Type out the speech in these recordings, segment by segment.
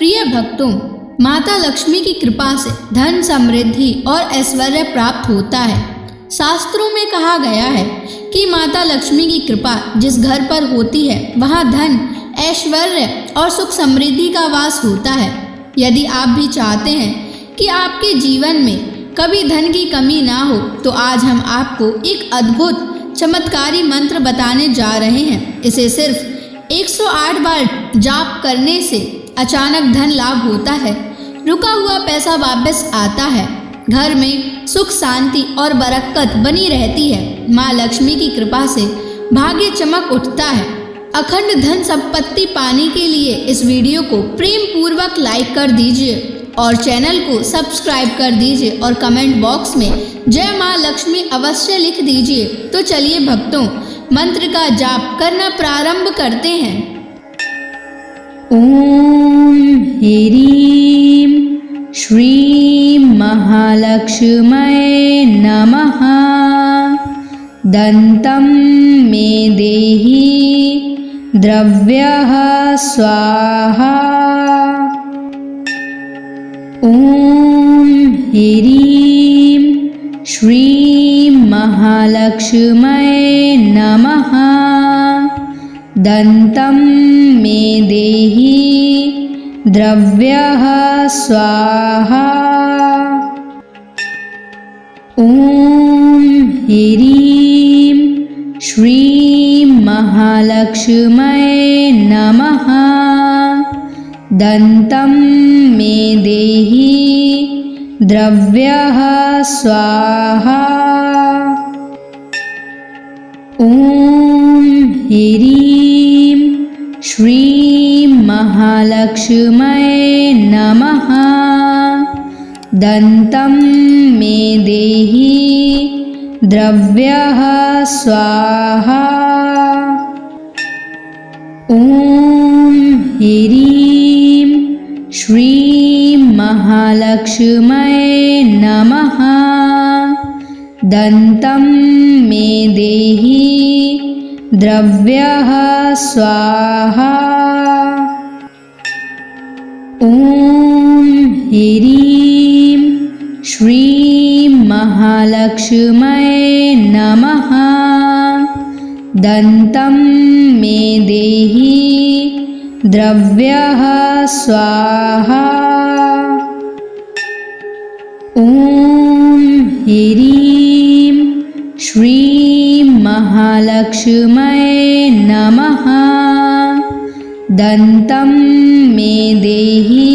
प्रिय भक्तों, माता लक्ष्मी की कृपा से धन, समृद्धि और ऐश्वर्य प्राप्त होता है। शास्त्रों में कहा गया है कि माता लक्ष्मी की कृपा जिस घर पर होती है वहाँ धन, ऐश्वर्य और सुख समृद्धि का वास होता है। यदि आप भी चाहते हैं कि आपके जीवन में कभी धन की कमी ना हो तो आज हम आपको एक अद्भुत चमत्कारी मंत्र बताने जा रहे हैं। इसे सिर्फ 108 बार जाप करने से अचानक धन लाभ होता है, रुका हुआ पैसा वापस आता है, घर में सुख, शांति और बरकत बनी रहती है। माँ लक्ष्मी की कृपा से भाग्य चमक उठता है। अखंड धन संपत्ति पाने के लिए इस वीडियो को प्रेम पूर्वक लाइक कर दीजिए और चैनल को सब्सक्राइब कर दीजिए और कमेंट बॉक्स में जय माँ लक्ष्मी अवश्य लिख दीजिए। तो चलिए भक्तों, मंत्र का जाप करना प्रारंभ करते हैं। ओम ह्रीं श्रीं महालक्ष्म्यै नमः। दन्तं मे देहि द्रव्यः स्वाहा। ओम ह्रीं श्रीं महालक्ष्म्यै नमः। दन्तं मे देहि द्रव्यः स्वाहा। ओम ह्रीं श्रीं महालक्ष्म्यै नमः। दन्तं मे देहि द्रव्यः स्वाहा। ओम ह्रीं श्रीं महालक्ष्म्यै नमः। दन्तं मे देहि द्रव्यः स्वाहा। ओम ह्रीं श्रीं महालक्ष्म्यै नमः। दन्तं मे देहि द्रव्यः स्वाहा। ओम ह्रीं श्रीं महालक्ष्म्यै नमः। दन्तं मे देहि द्रव्यः स्वाहा। ओम ह्रीं श्रीं महालक्ष्म्यै नमः। दन्तं मे देहि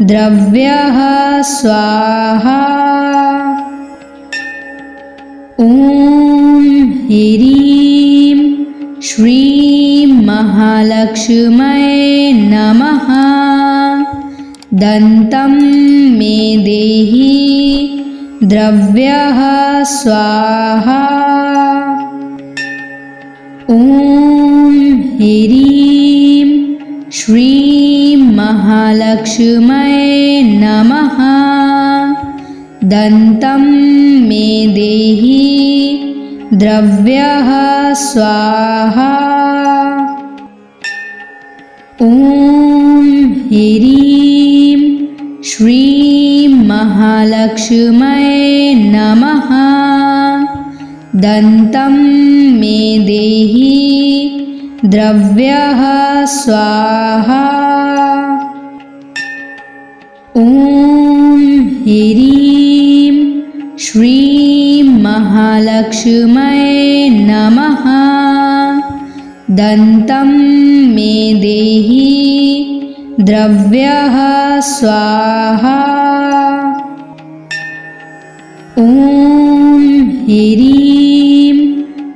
द्रव्यः स्वाहा। ओम ह्रीं श्रीं महालक्ष्म्यै नमः। दन्तं मे देहि द्रव्यः स्वाहा। ओम ह्रीं श्रीं महालक्ष्म्यै नमः। दन्तं मे देहि द्रव्यः स्वाहा। ओम ह्रीं श्रीं महालक्ष्म्यै नमः। दन्तं मे देहि द्रव्यः स्वाहा। ओम ह्रीं श्रीं महालक्ष्म्यै नमः। दन्तं मे देहि द्रव्यः स्वाहा। ओम ह्रीं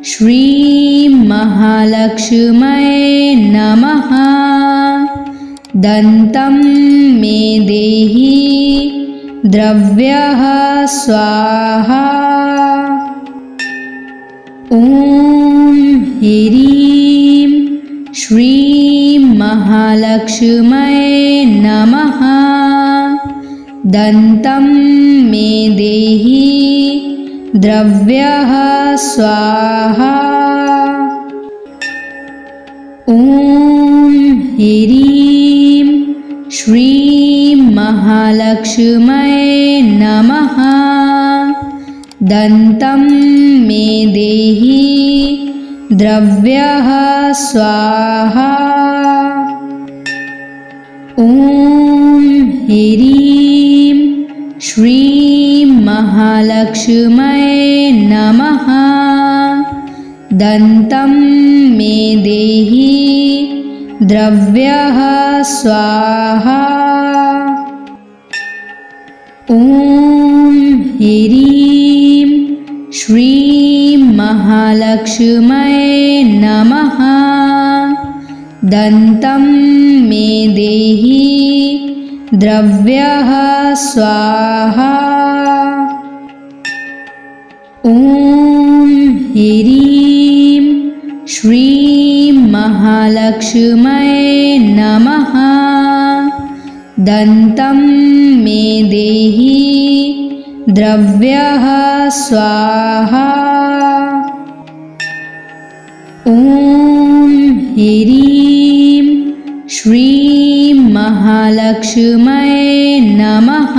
श्रीं महालक्ष्म्यै नमः। दन्तं मे देहि द्रव्यः स्वाहा। ओम ह्रीं श्रीं महालक्ष्म्यै नमः। दन्तं मे देहि द्रव्यः स्वाहा। ओम ह्रीं महालक्ष्म्यै नमः। दन्तं मे देहि द्रव्यः स्वाहा। ॐ ह्रीं श्रीं महालक्ष्म्यै नमः। दन्तं मे देहि द्रव्यः स्वाहा। ॐ ह्रीं श्रीं महालक्ष्म्यै नमः। दन्तं मे देहि द्रव्यः स्वाहा। ॐ ह्रीं श्रीं महालक्ष्म्यै नमः। दन्तं मे देहि द्रव्यः स्वाहा। ॐ ह्रीं श्रीं महालक्ष्म्यै नमः।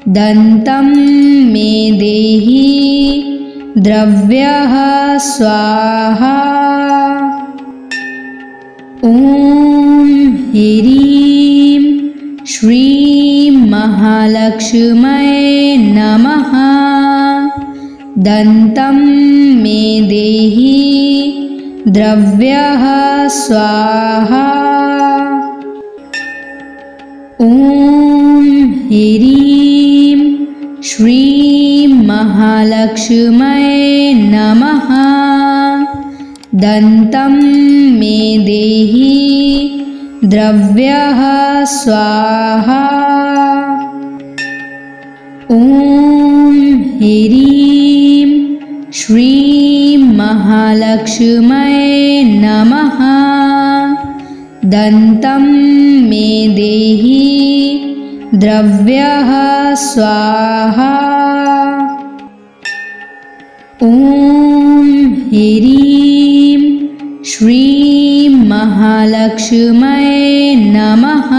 दन्तं मे देहि द्रव्यः स्वाहा। ॐ ह्रीं श्रीं महालक्ष्म्यै नमः। दन्तं मे देहि द्रव्यः स्वाहा। ॐ ह्रीं श्रीं महालक्ष्म्यै नमः। दन्तं मे देहि द्रव्यः स्वाहा। ॐ ह्रीं श्रीं महालक्ष्म्यै नमः। दन्तं मे देहि द्रव्यः स्वाहा। ॐ ह्रीं श्रीं महालक्ष्म्यै नमः।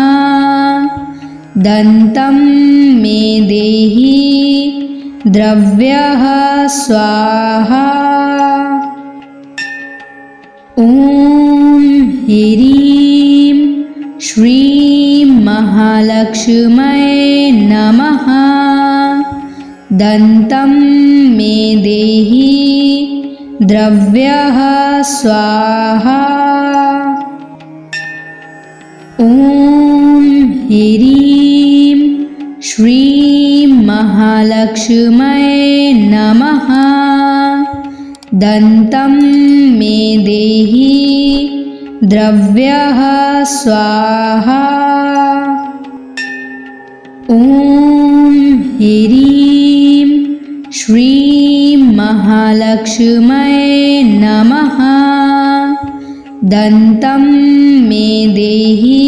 दन्तं मे देहि द्रव्यः स्वाहा। ॐ ह्रीं श्रीं महालक्ष्म्यै नमः। दन्तं मे देहि द्रव्यः स्वाहा। ॐ ह्रीं श्रीं महालक्ष्म्यै नमः। दन्तं मे देहि द्रव्यः स्वाहा। ॐ ह्रीं श्रीं महालक्ष्म्यै नमः। दन्तं मे देहि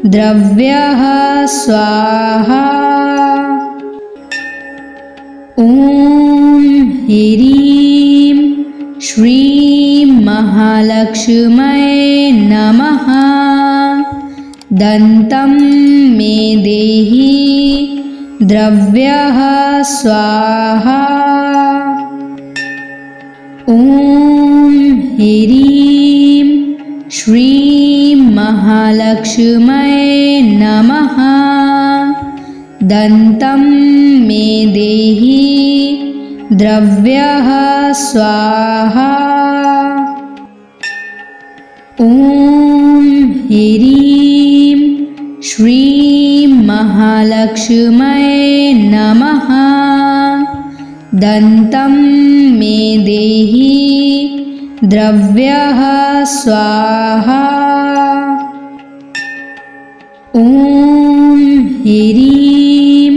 द्रव्यः स्वाहा। ॐ ह्रीं श्रीं महालक्ष्म्यै नमः। दन्तं मे देहि द्रव्यः स्वाहा। ॐ ह्रीं श्रीं महालक्ष्म्यै नमः। दन्तं मे देहि द्रव्यः स्वाहा। ॐ ह्रीं श्रीं महालक्ष्म्यै नमः। दन्तं मे देहि द्रव्यः स्वाहा। ॐ ह्रीं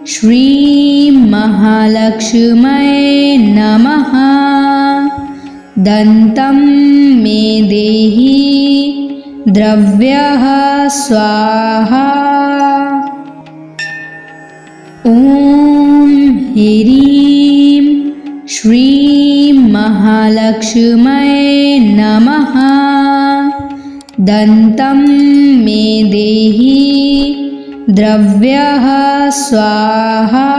श्रीं महालक्ष्म्यै नमः। दन्तं मे देहि द्रव्यः स्वाहा। ॐ ह्रीं श्रीं महालक्ष्म्यै नमः। दन्तं मे देहि द्रव्यः स्वाहा।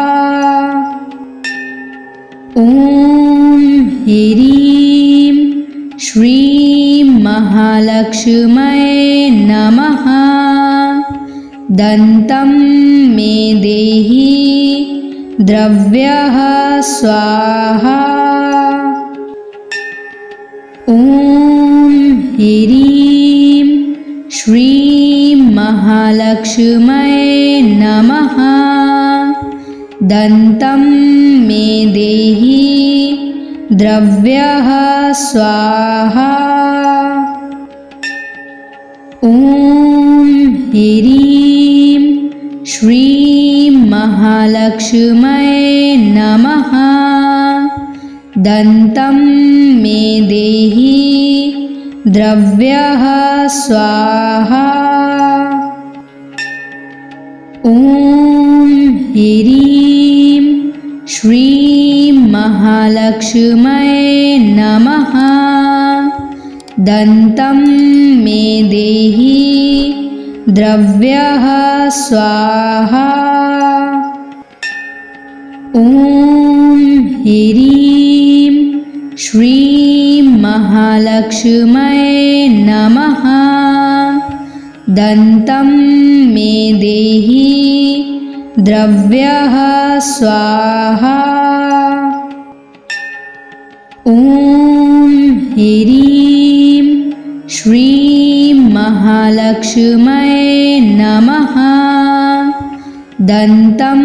ॐ ह्रीं श्रीं महालक्ष्म्यै नमः। दन्तं मे देहि द्रव्यः स्वाहा। ॐ ह्रीं श्रीं महालक्ष्म्यै नमः। दन्तं मे देहि द्रव्यः स्वाहा। ॐ ह्रीं श्रीं महालक्ष्म्यै नमः। दन्तं मे देहि द्रव्यः स्वाहा। ॐ ह्रीं श्रीं महालक्ष्म्यै नमः। दन्तं मे देहि द्रव्यः स्वाहा। ॐ ह्रीं श्रीं महालक्ष्म्यै नमः। दन्तं मे देहि द्रव्यः स्वाहा। ॐ ह्रीं श्रीं महालक्ष्म्यै नमः। दन्तं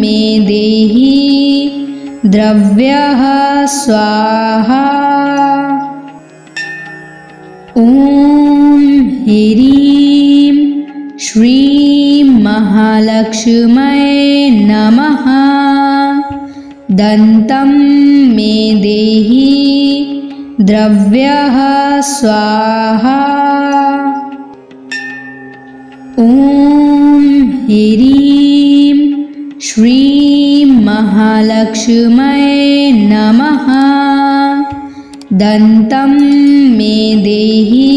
मे देहि द्रव्यः स्वाहा। ॐ ह्रीं श्रीं महालक्ष्म्यै नमः। दन्तं मे देहि द्रव्यः स्वाहा। ॐ ह्रीं श्रीं महालक्ष्म्यै नमः। दन्तं मे देहि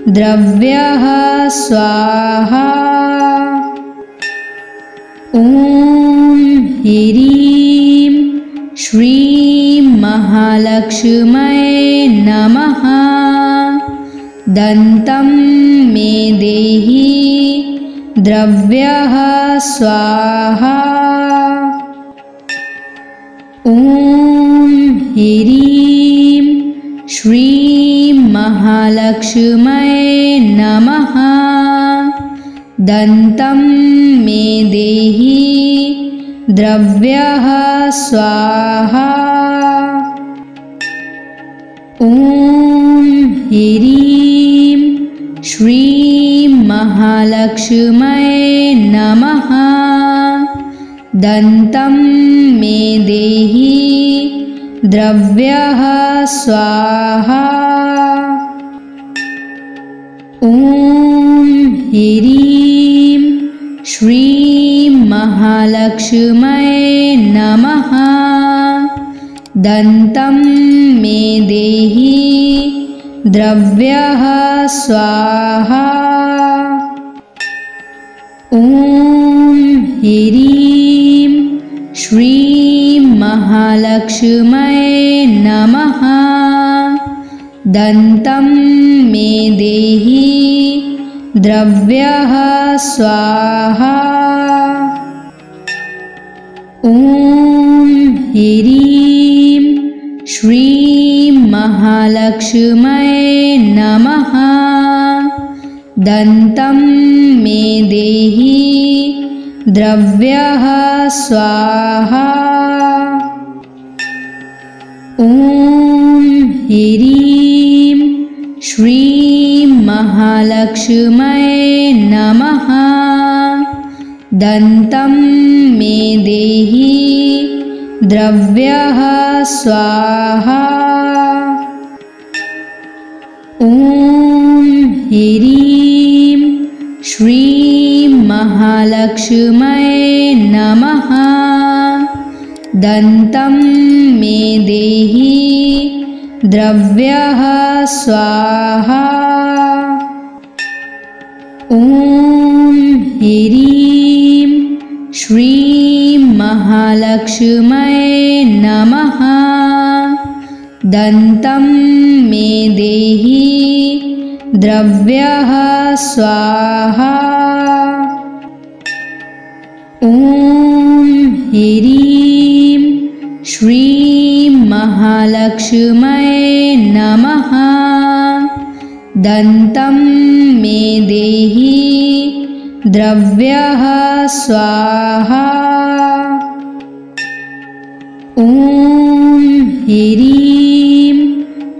द्रव्यः स्वाहा। ॐ ह्रीं श्रीं महालक्ष्म्यै नमः। दन्तं मे देहि द्रव्यः स्वाहा। ॐ ह्रीं श्रीं महालक्ष्म्यै नमः। दन्तं मे देहि द्रव्यः स्वाहा। ॐ ह्रीं श्रीं महालक्ष्म्यै नमः। दन्तं मे देहि द्रव्यः स्वाहा। ॐ ह्रीं श्रीं महालक्ष्म्यै नमः। दन्तं मे देहि द्रव्यः स्वाहा। ॐ ह्रीं श्रीं महालक्ष्म्यै नमः। दन्तं मे देहि द्रव्यः स्वाहा। ॐ ह्रीं श्रीं महालक्ष्म्यै नमः। दन्तं मे देहि द्रव्यः स्वाहा। ॐ ह्रीं श्रीं महालक्ष्म्यै नमः। दन्तं मे देहि द्रव्यः स्वाहा। ॐ ह्रीं श्रीं महालक्ष्म्यै नमः। दन्तं मे देहि द्रव्यः स्वाहा। ॐ ह्रीं श्रीं महालक्ष्म्यै नमः। दन्तं मे देहि द्रव्यः स्वाहा। ॐ ह्रीं श्रीं महालक्ष्म्यै नमः। दन्तं मे देहि द्रव्यः स्वाहा। ॐ ह्रीं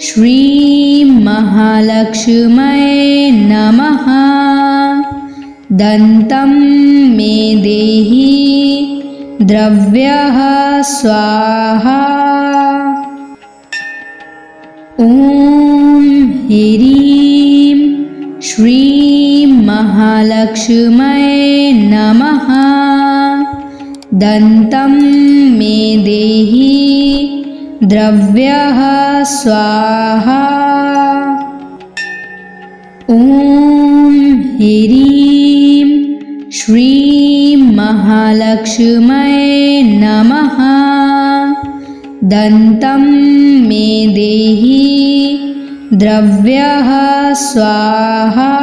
श्रीं महालक्ष्म्यै नमः। दन्तं मे देहि द्रव्यः स्वाहा। ॐ ह्रीं श्रीं महालक्ष्म्यै नमः। दन्तं मे देहि द्रव्यः स्वाहा। ॐ ह्रीं श्रीं महालक्ष्म्यै नमः। दन्तं मे देहि द्रव्यः स्वाहा।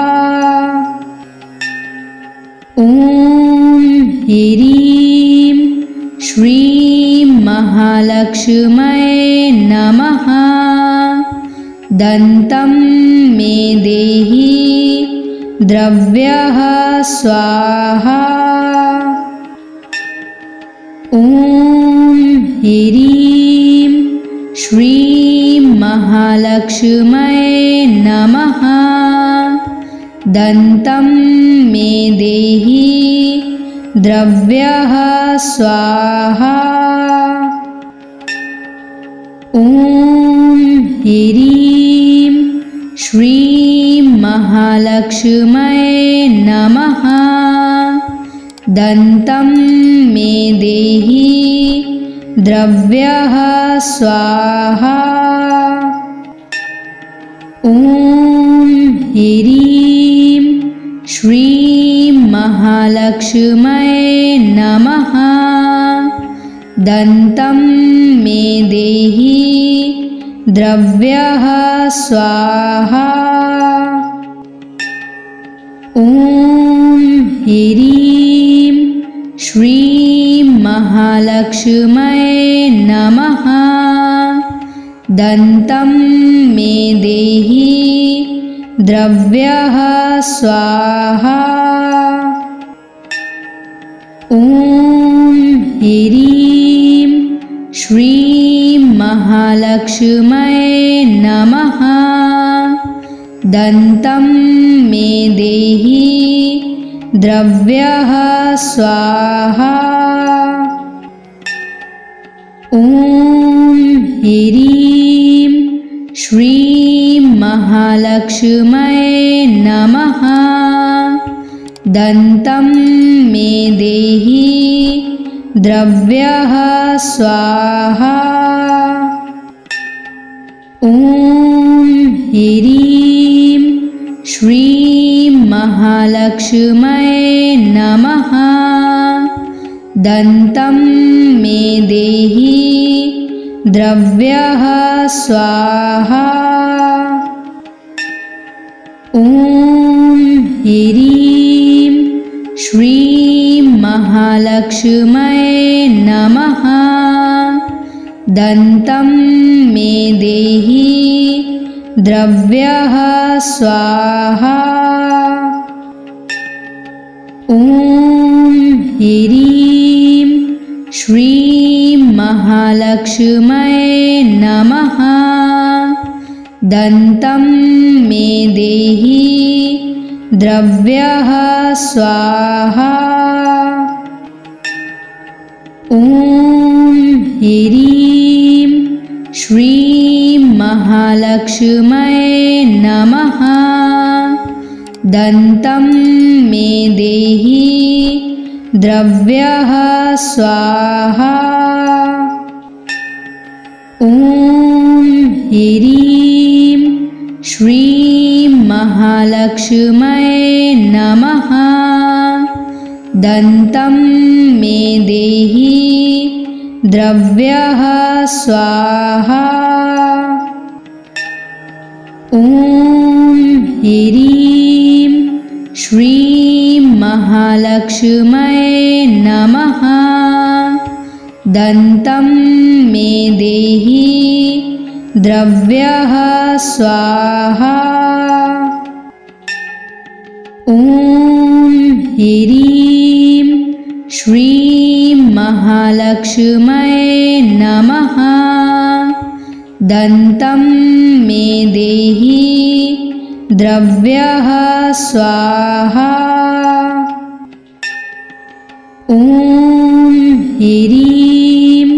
ॐ ह्रीं श्रीं महालक्ष्म्यै नमः। दन्तं मे देहि द्रव्यः स्वाहा। ॐ ह्रीं श्रीं महालक्ष्म्यै नमः। दन्तं मे देहि द्रव्यः स्वाहा। ॐ ह्रीं श्रीं महालक्ष्म्यै नमः। दन्तं मे देहि द्रव्यः स्वाहा। ॐ ह्रीं श्रीं महालक्ष्म्यै नमः। दन्तं मे देहि द्रव्यः स्वाहा। ॐ ह्रीं श्रीं महालक्ष्म्यै नमः। दन्तं मे देहि द्रव्यः स्वाहा। ॐ ह्रीं श्रीं महालक्ष्म्यै नमः। दन्तं मे देहि द्रव्यः स्वाहा। ॐ ह्रीं श्रीं महालक्ष्म्यै नमः। दन्तं मे देहि द्रव्यः स्वाहा। ॐ ह्रीं श्रीं महालक्ष्म्यै नमः। दन्तं मे देहि द्रव्यः स्वाहा। ॐ ह्रीं श्रीं महालक्ष्म्यै नमः। दन्तं मे देहि द्रव्यः स्वाहा। ॐ ह्रीं श्रीं महालक्ष्म्यै नमः। दन्तं मे देहि द्रव्यः स्वाहा। ॐ ह्रीं श्रीं महालक्ष्म्यै नमः। दन्तं मे देहि द्रव्यः स्वाहा। ॐ ह्रीं श्रीं महालक्ष्म्यै नमः। दन्तं मे देहि द्रव्यः स्वाहा। ॐ ह्रीं श्रीं महालक्ष्म्यै नमः। दन्तं मे देहि द्रव्यः स्वाहा। ॐ ह्रीं श्रीं महालक्ष्म्यै नमः। दन्तं मे देहि द्रव्यः स्वाहा। ॐ ह्रीं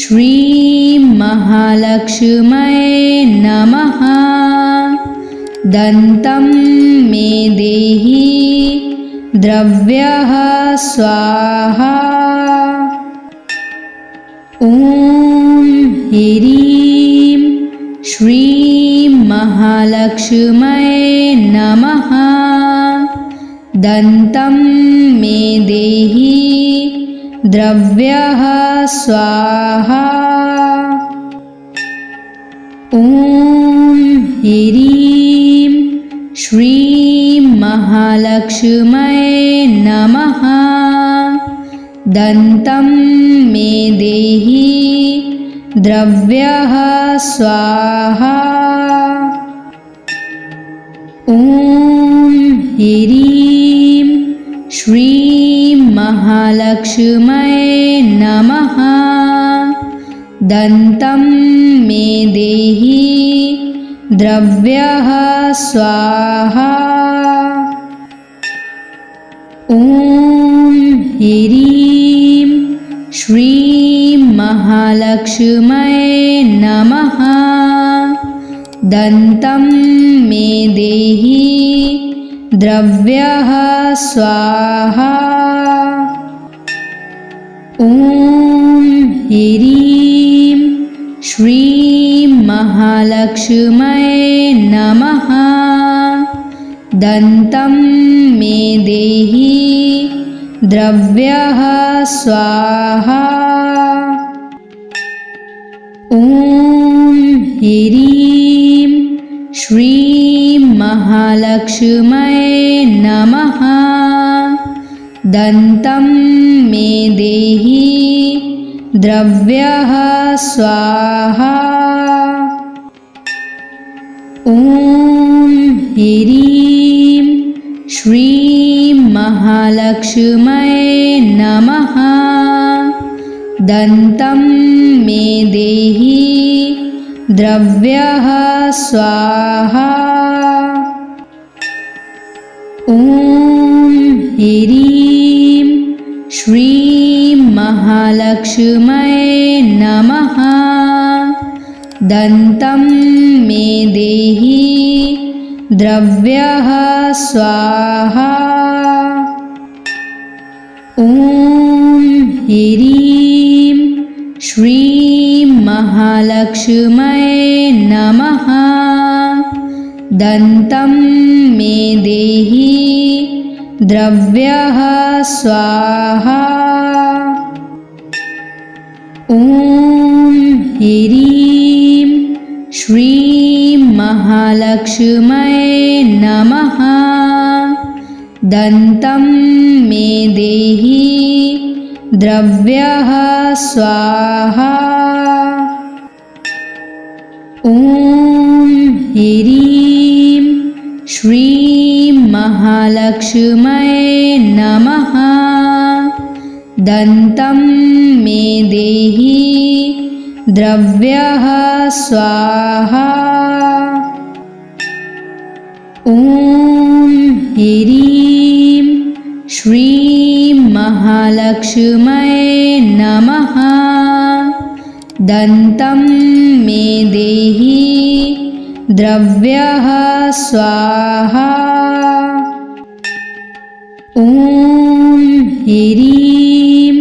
श्रीं महालक्ष्म्यै नमः। दन्तं मे देहि द्रव्यः स्वाहा। ॐ ह्रीं श्रीं महालक्ष्म्यै नमः। दन्तं मे देहि द्रव्यः स्वाहा। ॐ ह्रीं श्रीं महालक्ष्म्यै नमः। दन्तं मे देहि द्रव्यः स्वाहा। ॐ ह्रीं श्रीं महालक्ष्म्यै नमः। दन्तं मे देहि द्रव्यः स्वाहा। ॐ ह्रीं श्रीं महालक्ष्म्यै नमः। दन्तं मे देहि द्रव्यः स्वाहा। ॐ ह्रीं श्रीं महालक्ष्म्यै नमः। दन्तं मे देहि द्रव्यः स्वाहा। ॐ ह्रीं श्रीं महालक्ष्म्यै नमः। दन्तं मे देहि द्रव्यः स्वाहा। ॐ ह्रीं श्रीं महालक्ष्म्यै नमः। दन्तं मे देहि द्रव्यः स्वाहा। ॐ ह्रीं श्रीं महालक्ष्म्यै नमः। दन्तं मे देहि द्रव्यः स्वाहा। ॐ ह्रीं श्रीं महालक्ष्म्यै नमः। दन्तं मे देहि द्रव्यः स्वाहा। ॐ ह्रीं श्रीं महालक्ष्म्यै नमः। दन्तं मे देहि द्रव्यः स्वाहा। ॐ ह्रीं श्रीं महालक्ष्म्यै नमः। दन्तं मे देहि द्रव्यः स्वाहा। ॐ ह्रीं श्रीं महालक्ष्म्यै नमः। दन्तं मे देहि द्रव्यः स्वाहा। ॐ ह्रीं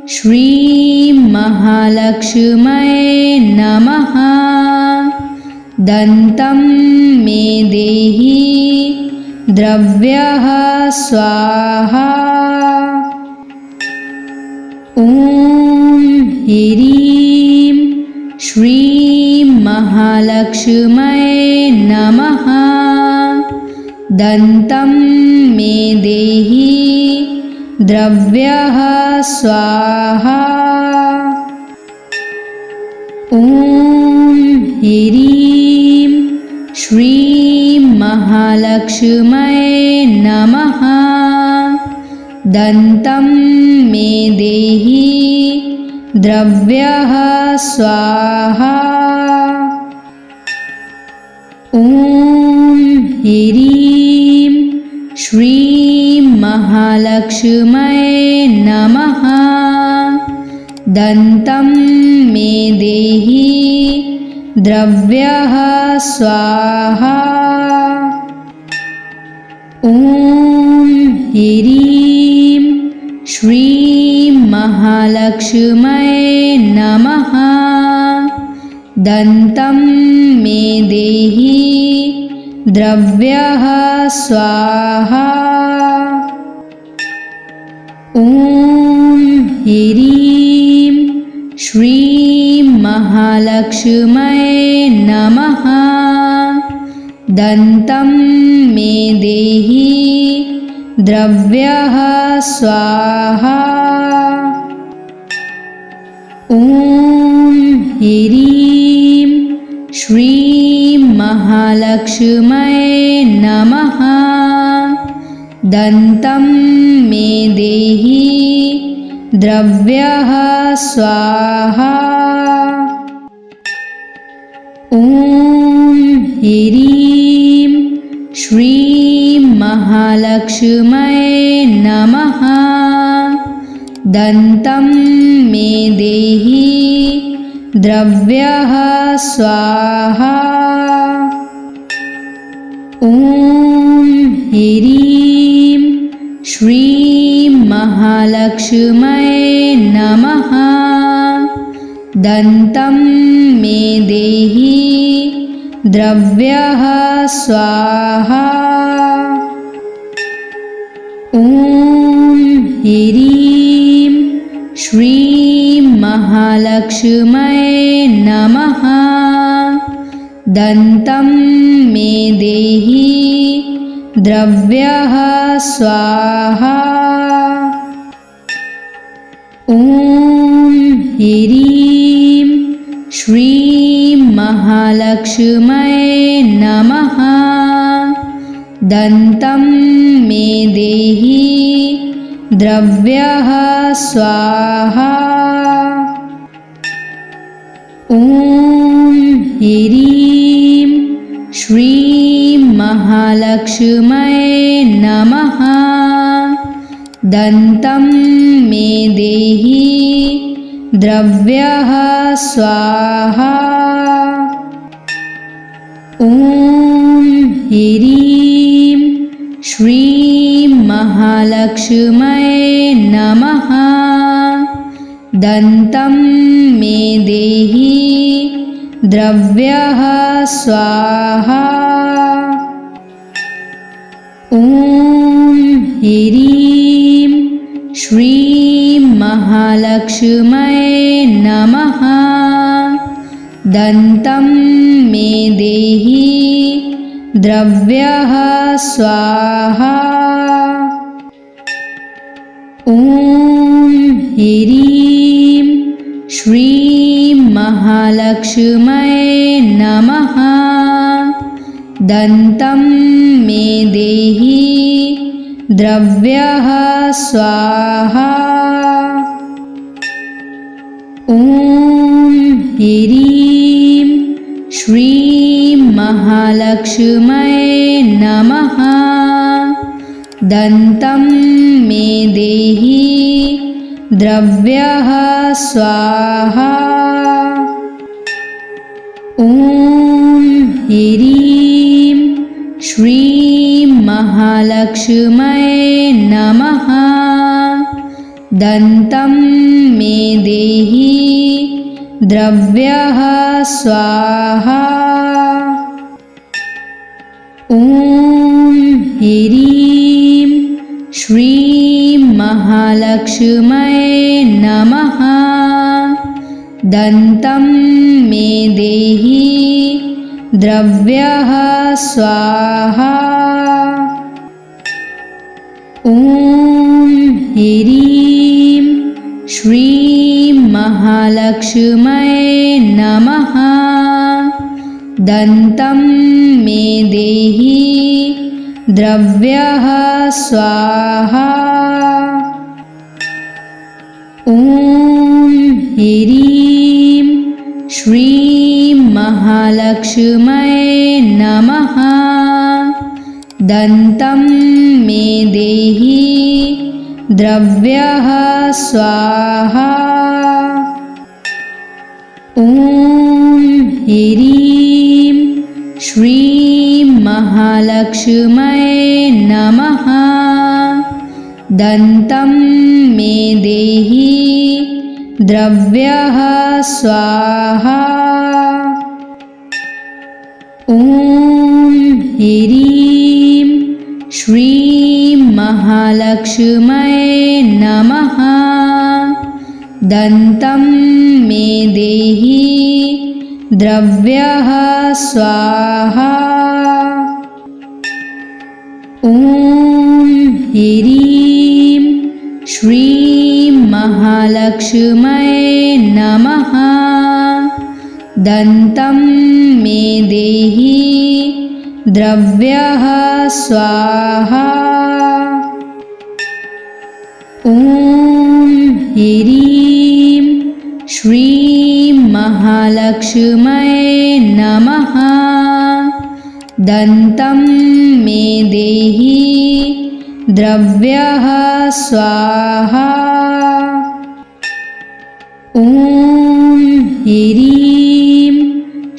श्रीं महालक्ष्म्यै नमः। दन्तं मे देहि द्रव्यः स्वाहा। ॐ ह्रीं श्रीं महालक्ष्म्यै नमः। दन्तं मे देहि द्रव्यः स्वाहा। ॐ ह्रीं श्रीं महालक्ष्म्यै नमः। दन्तं मे देहि द्रव्यः स्वाहा। ॐ ह्रीं श्रीं महालक्ष्म्यै नमः। दन्तं मे देहि द्रव्यः स्वाहा। ॐ ह्रीं श्रीं महालक्ष्म्यै नमः। दन्तं मे देहि द्रव्यः स्वाहा। ॐ ह्रीं श्रीं महालक्ष्म्यै नमः। दन्तं मे देहि द्रव्यः स्वाहा। ॐ ह्रीं श्रीं महालक्ष्म्यै नमः। दन्तं मे देहि द्रव्यः स्वाहा। ॐ ह्रीं श्रीं महालक्ष्म्यै नमः। दन्तं मे देहि द्रव्यः स्वाहा। ॐ ह्रीं श्रीं महालक्ष्म्यै नमः। दन्तं मे देहि द्रव्यः स्वाहा। ॐ ह्रीं श्रीं महालक्ष्म्यै नमः। दन्तं मे देहि द्रव्यः स्वाहा। ॐ ह्रीं श्रीं महालक्ष्म्यै नमः। दन्तं मे देहि द्रव्यः स्वाहा। ॐ ह्रीं श्रीं महालक्ष्म्यै नमः। दन्तं मे देहि द्रव्यः स्वाहा। ॐ ह्रीं श्रीं महालक्ष्म्यै नमः। दन्तं मे देहि द्रव्यः स्वाहा। ॐ ह्रीं श्रीं महालक्ष्म्यै नमः। दन्तं मे देहि द्रव्यः स्वाहा। ॐ ह्रीं श्रीं महालक्ष्म्यै नमः। दन्तं मे देहि द्रव्यः स्वाहा। ॐ ह्रीं श्रीं महालक्ष्म्यै नमः। दन्तं मे देहि द्रव्यः स्वाहा। ॐ ह्रीं श्रीं महालक्ष्म्यै नमः। दन्तं मे देहि द्रव्यः स्वाहा। ॐ ह्रीं श्रीं महालक्ष्म्यै नमः। दन्तं मे देहि द्रव्यः स्वाहा। ॐ ह्रीं श्रीं महालक्ष्म्यै नमः। दन्तं मे देहि द्रव्यः स्वाहा। ॐ ह्रीं श्रीं महालक्ष्म्यै नमः। दन्तं मे देहि द्रव्यः स्वाहा। ॐ ह्रीं श्रीं महालक्ष्म्यै नमः। दन्तं मे देहि द्रव्यः स्वाहा। ॐ ह्रीं श्रीं महालक्ष्म्यै नमः। दन्तं मे देहि द्रव्यः स्वाहा। ॐ ह्रीं श्रीं महालक्ष्म्यै नमः। दन्तं मे देहि द्रव्यः स्वाहा। ॐ ह्रीं श्रीं महालक्ष्म्यै नमः। दन्तं मे देहि द्रव्यः स्वाहा। ॐ ह्रीं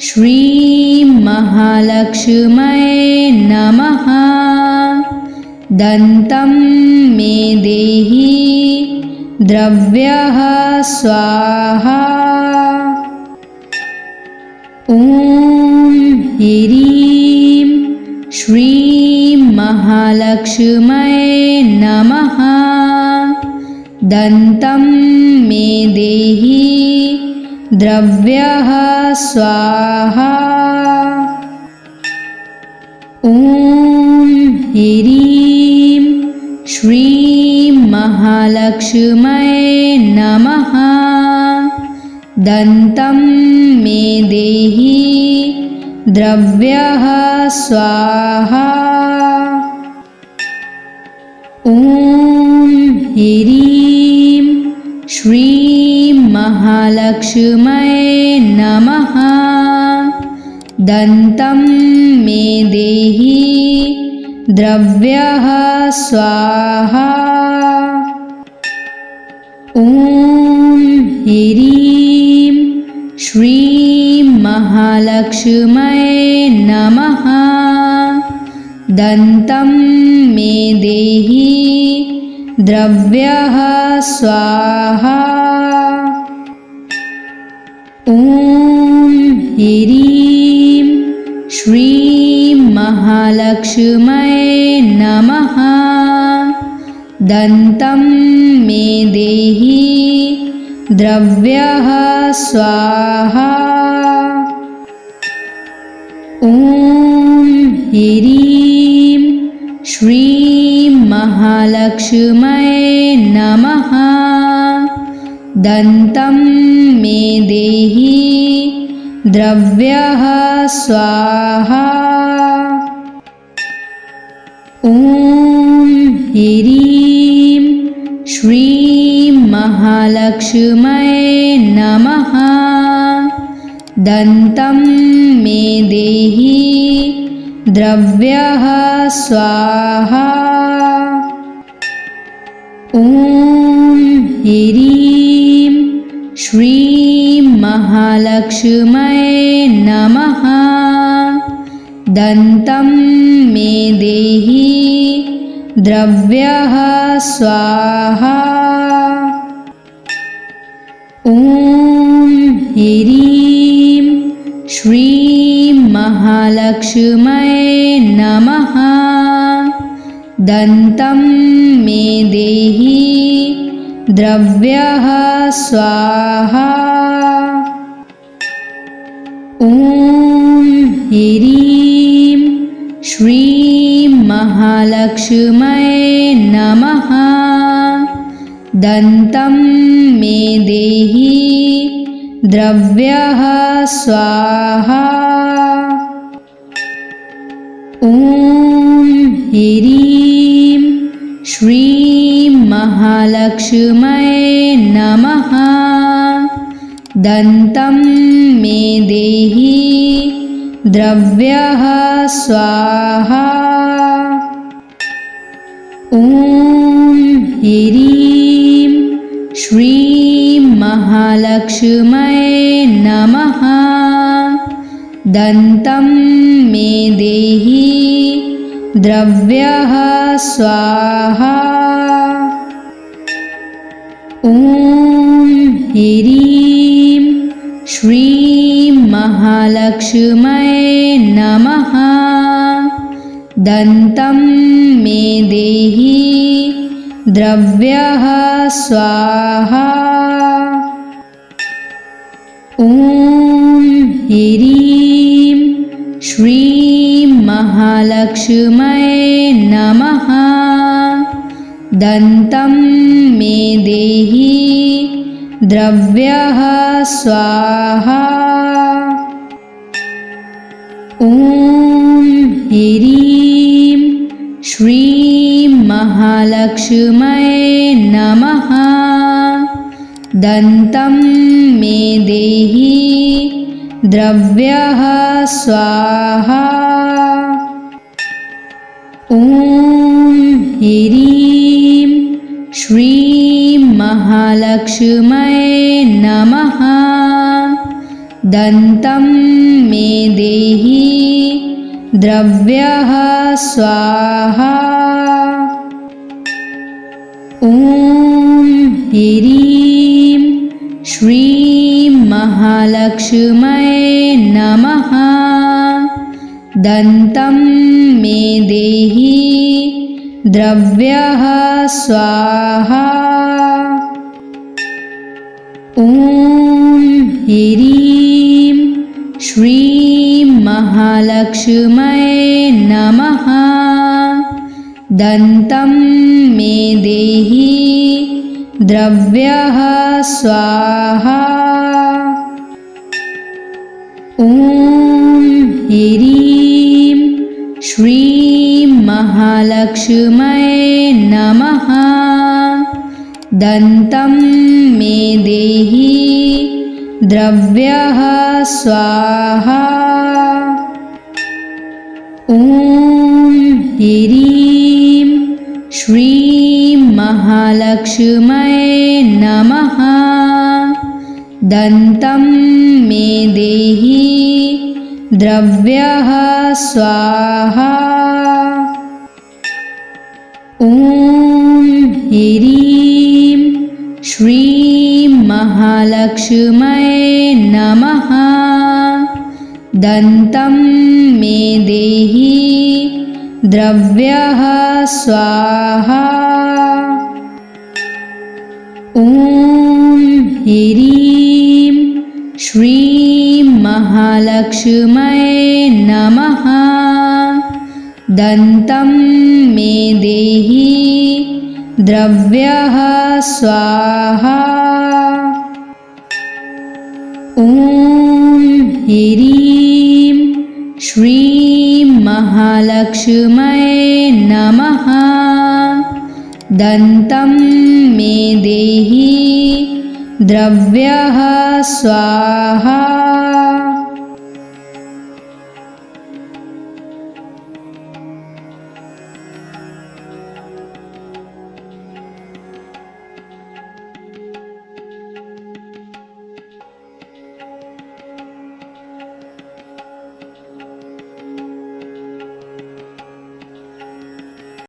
श्रीं महालक्ष्म्यै नमः। दन्तं मे देहि द्रव्यः स्वाहा। ॐ ह्रीं श्रीं महालक्ष्म्यै नमः। दन्तं मे देहि द्रव्यः स्वाहा। ॐ ह्रीं श्रीं महालक्ष्म्यै नमः। दन्तं मे देहि द्रव्यः स्वाहा। ॐ ह्रीं श्रीं महालक्ष्म्यै नमः। दन्तं मे देहि द्रव्यः स्वाहा। ॐ ह्रीं श्रीं महालक्ष्म्यै नमः। दन्तं मे देहि द्रव्यः स्वाहा। ॐ ह्रीं श्रीं महालक्ष्म्यै नमः। दन्तं मे देहि द्रव्यः स्वाहा। ॐ ह्रीं श्रीं महालक्ष्म्यै नमः। दन्तं मे देहि द्रव्यः स्वाहा। ॐ ह्रीं श्रीं महालक्ष्म्यै नमः। दन्तं मे देहि द्रव्यः स्वाहा। ॐ ह्रीं श्रीं महालक्ष्म्यै नमः। दन्तं मे देहि द्रव्यः स्वाहा। ॐ ह्रीं श्रीं महालक्ष्म्यै नमः। दन्तं मे देहि द्रव्यः स्वाहा। ॐ ह्रीं श्रीं महालक्ष्म्यै नमः। दन्तं मे देहि द्रव्यः स्वाहा। ॐ ह्रीं श्रीं महालक्ष्म्यै नमः। दन्तं मे देहि द्रव्यः स्वाहा। ॐ ह्रीं श्रीं महालक्ष्म्यै नमः। दन्तं मे देहि द्रव्यः स्वाहा। ॐ ह्रीं श्रीं महालक्ष्म्यै नमः। दन्तं मे देहि द्रव्यः स्वाहा। ॐ ह्रीं श्रीं महालक्ष्म्यै नमः। दन्तं मे देहि द्रव्यः स्वाहा। ॐ ह्रीं श्रीं महालक्ष्म्यै नमः। दन्तं मे देहि द्रव्यः स्वाहा। ॐ ह्रीं श्रीं महालक्ष्म्यै नमः। दन्तं मे देहि द्रव्यः स्वाहा। ॐ ह्रीं श्रीं महालक्ष्म्यै नमः। दन्तं मे देहि द्रव्यः स्वाहा। ॐ ह्रीं श्रीं महालक्ष्म्यै नमः। दन्तं मे देहि द्रव्यः स्वाहा। ॐ ह्रीं श्रीं महालक्ष्म्यै नमः। दन्तं मे देहि द्रव्यः स्वाहा। ॐ ह्रीं श्रीं महालक्ष्म्यै नमः। दन्तं मे देहि द्रव्यः स्वाहा। ॐ ह्रीं श्रीं महालक्ष्म्यै नमः। दन्तं मे देहि द्रव्यः स्वाहा। ॐ ह्रीं श्रीं महालक्ष्म्यै नमः। दन्तं मे देहि द्रव्यः स्वाहा। ॐ ह्रीं श्रीं महालक्ष्म्यै नमः। दन्तं मे देहि द्रव्यः स्वाहा।